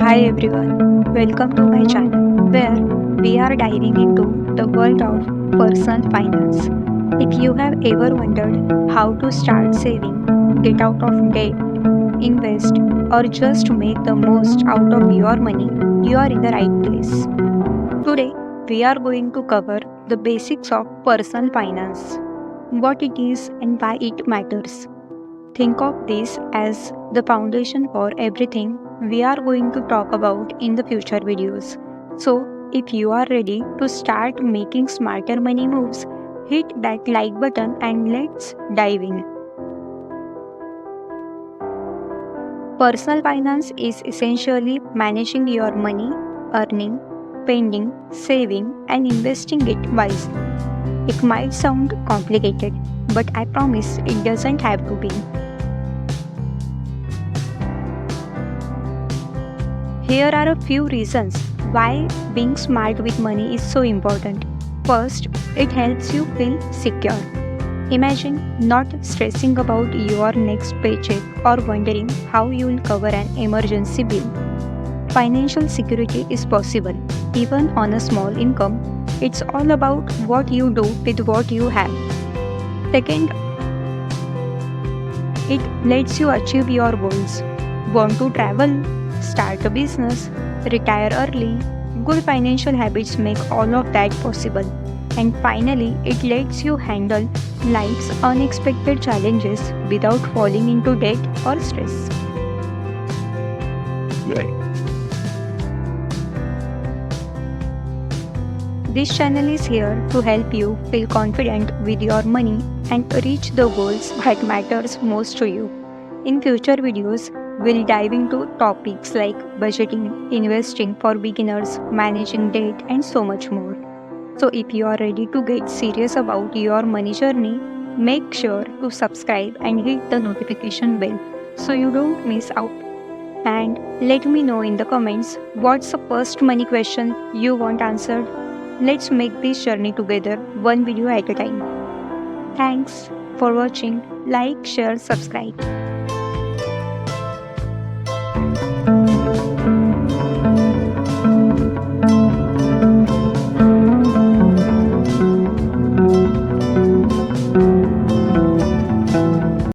Hi everyone, welcome to my channel where we are diving into the world of personal finance. If you have ever wondered how to start saving, get out of debt, invest, or just make the most out of your money, you are in the right place. Today, we are going to cover the basics of personal finance, what it is and why it matters. Think of this as the foundation for everything we are going to talk about in the future videos. So, if you are ready to start making smarter money moves, hit that like button and let's dive in. Personal finance is essentially managing your money, earning, spending, saving, and investing it wisely. It might sound complicated, but I promise it doesn't have to be. Here are a few reasons why being smart with money is so important. First, it helps you feel secure. Imagine not stressing about your next paycheck or wondering how you will cover an emergency bill. Financial security is possible even on a small income. It's all about what you do with what you have. Second, it lets you achieve your goals. Want to travel, start a business, retire early? Good financial habits make all of that possible. And finally, it lets you handle life's unexpected challenges without falling into debt or stress. Right. This channel is here to help you feel confident with your money and reach the goals that matters most to you. In future videos, we'll dive into topics like budgeting, investing for beginners, managing debt, and so much more. So, if you are ready to get serious about your money journey, make sure to subscribe and hit the notification bell so you don't miss out. And let me know in the comments what's the first money question you want answered. Let's make this journey together, one video at a time. Thanks for watching. Like, share, subscribe.